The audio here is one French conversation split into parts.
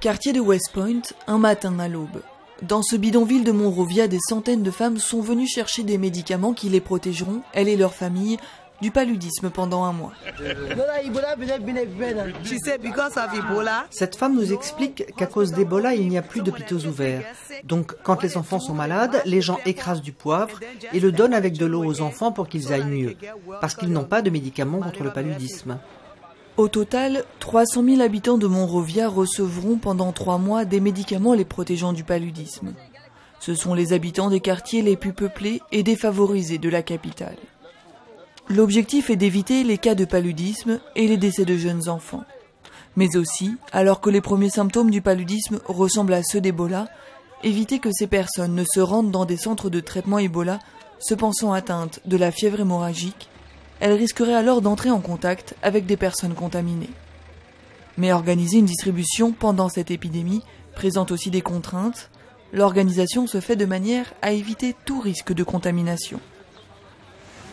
Quartier de West Point, un matin à l'aube. Dans ce bidonville de Monrovia, des centaines de femmes sont venues chercher des médicaments qui les protégeront, elles et leurs familles, du paludisme pendant un mois. Cette femme nous explique qu'à cause d'Ebola, il n'y a plus d'hôpitaux ouverts. Donc, quand les enfants sont malades, les gens écrasent du poivre et le donnent avec de l'eau aux enfants pour qu'ils aillent mieux, parce qu'ils n'ont pas de médicaments contre le paludisme. Au total, 300 000 habitants de Monrovia recevront pendant 3 mois des médicaments les protégeant du paludisme. Ce sont les habitants des quartiers les plus peuplés et défavorisés de la capitale. L'objectif est d'éviter les cas de paludisme et les décès de jeunes enfants. Mais aussi, alors que les premiers symptômes du paludisme ressemblent à ceux d'Ebola, éviter que ces personnes ne se rendent dans des centres de traitement Ebola se pensant atteintes de la fièvre hémorragique. Elles risqueraient alors d'entrer en contact avec des personnes contaminées. Mais organiser une distribution pendant cette épidémie présente aussi des contraintes. L'organisation se fait de manière à éviter tout risque de contamination.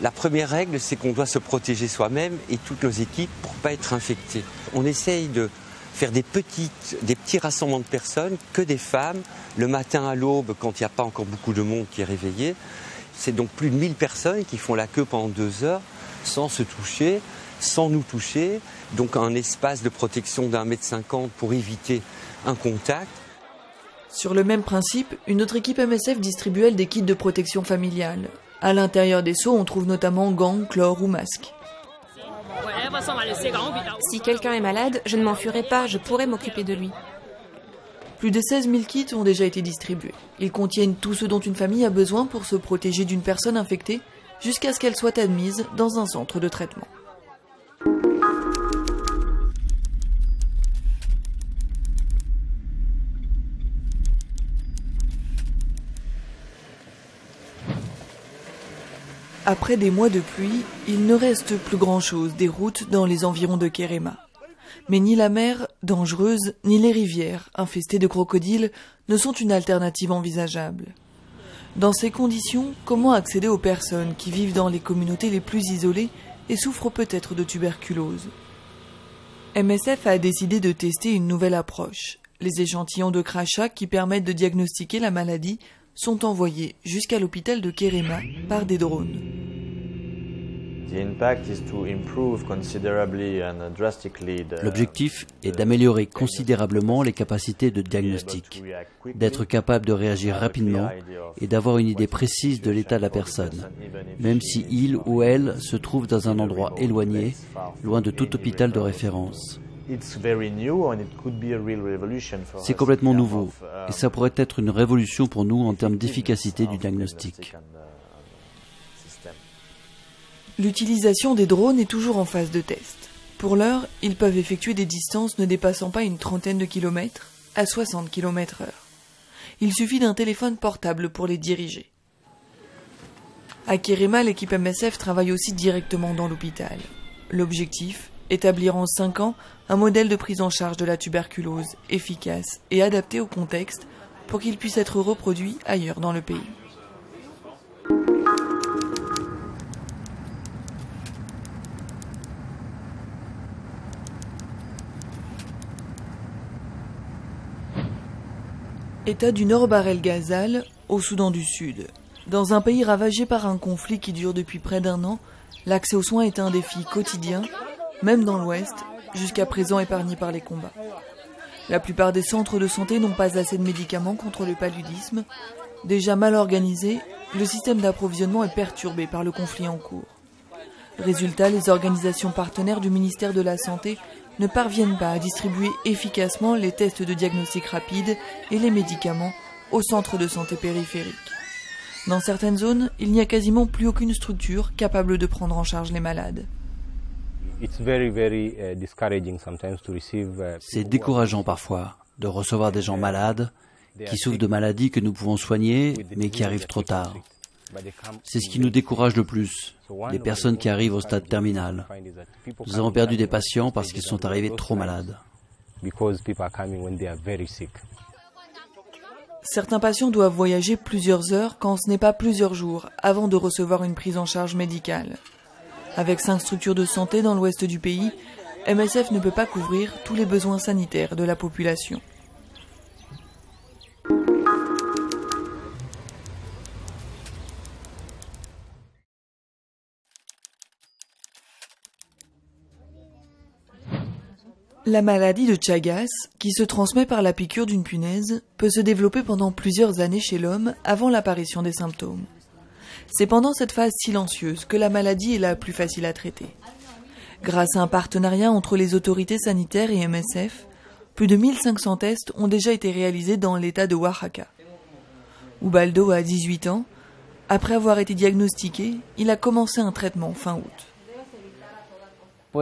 La première règle, c'est qu'on doit se protéger soi-même et toutes nos équipes pour ne pas être infectés. On essaye de faire des petits rassemblements de personnes, que des femmes, le matin à l'aube quand il n'y a pas encore beaucoup de monde qui est réveillé. C'est donc plus de 1000 personnes qui font la queue pendant 2 heures sans se toucher, sans nous toucher. Donc un espace de protection d'1,50 m pour éviter un contact. Sur le même principe, une autre équipe MSF distribue elle des kits de protection familiale. À l'intérieur des seaux, on trouve notamment gants, chlore ou masques. Si quelqu'un est malade, je ne m'enfuirai pas, je pourrai m'occuper de lui. Plus de 16 000 kits ont déjà été distribués. Ils contiennent tout ce dont une famille a besoin pour se protéger d'une personne infectée jusqu'à ce qu'elle soit admise dans un centre de traitement. Après des mois de pluie, il ne reste plus grand-chose des routes dans les environs de Kerema. Mais ni la mer, dangereuse, ni les rivières, infestées de crocodiles, ne sont une alternative envisageable. Dans ces conditions, comment accéder aux personnes qui vivent dans les communautés les plus isolées et souffrent peut-être de tuberculose? MSF a décidé de tester une nouvelle approche. Les échantillons de crachat qui permettent de diagnostiquer la maladie sont envoyés jusqu'à l'hôpital de Kerema par des drones. L'objectif est d'améliorer considérablement les capacités de diagnostic, d'être capable de réagir rapidement et d'avoir une idée précise de l'état de la personne, même si il ou elle se trouve dans un endroit éloigné, loin de tout hôpital de référence. C'est complètement nouveau et ça pourrait être une révolution pour nous en termes d'efficacité du diagnostic. L'utilisation des drones est toujours en phase de test. Pour l'heure, ils peuvent effectuer des distances ne dépassant pas une trentaine de kilomètres à 60 km/h. Il suffit d'un téléphone portable pour les diriger. À Kerema, l'équipe MSF travaille aussi directement dans l'hôpital. L'objectif, établir en 5 ans un modèle de prise en charge de la tuberculose efficace et adapté au contexte pour qu'il puisse être reproduit ailleurs dans le pays. État du Nord Bahr el Ghazal, au Soudan du Sud. Dans un pays ravagé par un conflit qui dure depuis près d'1 an, l'accès aux soins est un défi quotidien, même dans l'Ouest, jusqu'à présent épargné par les combats. La plupart des centres de santé n'ont pas assez de médicaments contre le paludisme. Déjà mal organisé, le système d'approvisionnement est perturbé par le conflit en cours. Résultat, les organisations partenaires du ministère de la Santé ne parviennent pas à distribuer efficacement les tests de diagnostic rapide et les médicaments aux centres de santé périphériques. Dans certaines zones, il n'y a quasiment plus aucune structure capable de prendre en charge les malades. C'est décourageant parfois de recevoir des gens malades qui souffrent de maladies que nous pouvons soigner mais qui arrivent trop tard. C'est ce qui nous décourage le plus, les personnes qui arrivent au stade terminal. Nous avons perdu des patients parce qu'ils sont arrivés trop malades. Certains patients doivent voyager plusieurs heures, quand ce n'est pas plusieurs jours, avant de recevoir une prise en charge médicale. Avec 5 structures de santé dans l'ouest du pays, MSF ne peut pas couvrir tous les besoins sanitaires de la population. La maladie de Chagas, qui se transmet par la piqûre d'une punaise, peut se développer pendant plusieurs années chez l'homme avant l'apparition des symptômes. C'est pendant cette phase silencieuse que la maladie est la plus facile à traiter. Grâce à un partenariat entre les autorités sanitaires et MSF, plus de 1500 tests ont déjà été réalisés dans l'état de Oaxaca. Ubaldo a 18 ans. Après avoir été diagnostiqué, il a commencé un traitement fin août. On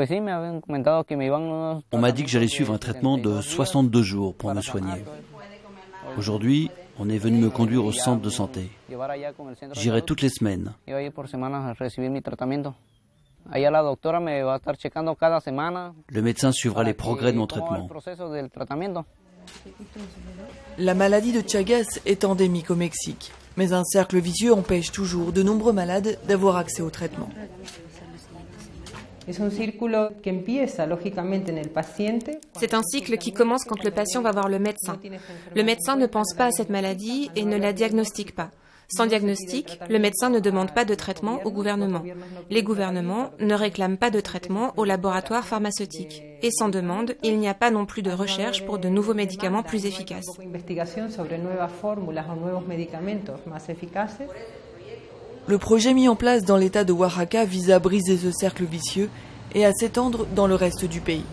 m'a dit que j'allais suivre un traitement de 62 jours pour me soigner. Aujourd'hui, on est venu me conduire au centre de santé. J'irai toutes les semaines. Le médecin suivra les progrès de mon traitement. La maladie de Chagas est endémique au Mexique, mais un cercle vicieux empêche toujours de nombreux malades d'avoir accès au traitement. C'est un cycle qui commence quand le patient va voir le médecin. Le médecin ne pense pas à cette maladie et ne la diagnostique pas. Sans diagnostic, le médecin ne demande pas de traitement au gouvernement. Les gouvernements ne réclament pas de traitement aux laboratoires pharmaceutiques. Et sans demande, il n'y a pas non plus de recherche pour de nouveaux médicaments plus efficaces. Le projet mis en place dans l'état de Oaxaca vise à briser ce cercle vicieux et à s'étendre dans le reste du pays.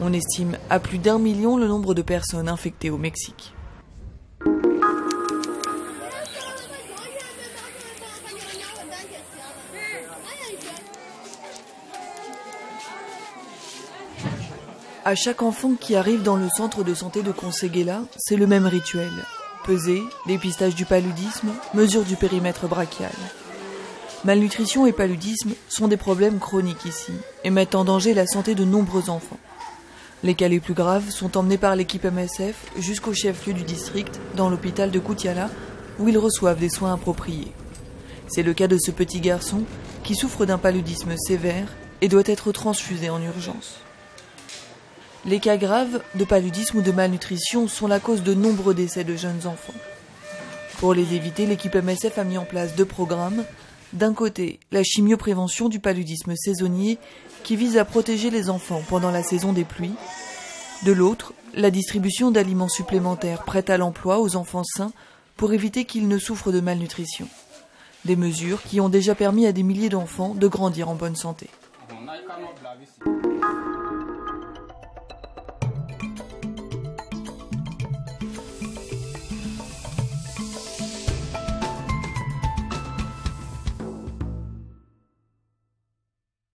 On estime à plus d'1 million le nombre de personnes infectées au Mexique. À chaque enfant qui arrive dans le centre de santé de Conseguela, c'est le même rituel. Pesée, dépistage du paludisme, mesure du périmètre brachial. Malnutrition et paludisme sont des problèmes chroniques ici et mettent en danger la santé de nombreux enfants. Les cas les plus graves sont emmenés par l'équipe MSF jusqu'au chef-lieu du district, dans l'hôpital de Cutiala, où ils reçoivent des soins appropriés. C'est le cas de ce petit garçon qui souffre d'un paludisme sévère et doit être transfusé en urgence. Les cas graves de paludisme ou de malnutrition sont la cause de nombreux décès de jeunes enfants. Pour les éviter, l'équipe MSF a mis en place 2 programmes. D'un côté, la chimioprévention du paludisme saisonnier qui vise à protéger les enfants pendant la saison des pluies. De l'autre, la distribution d'aliments supplémentaires prêts à l'emploi aux enfants sains pour éviter qu'ils ne souffrent de malnutrition. Des mesures qui ont déjà permis à des milliers d'enfants de grandir en bonne santé.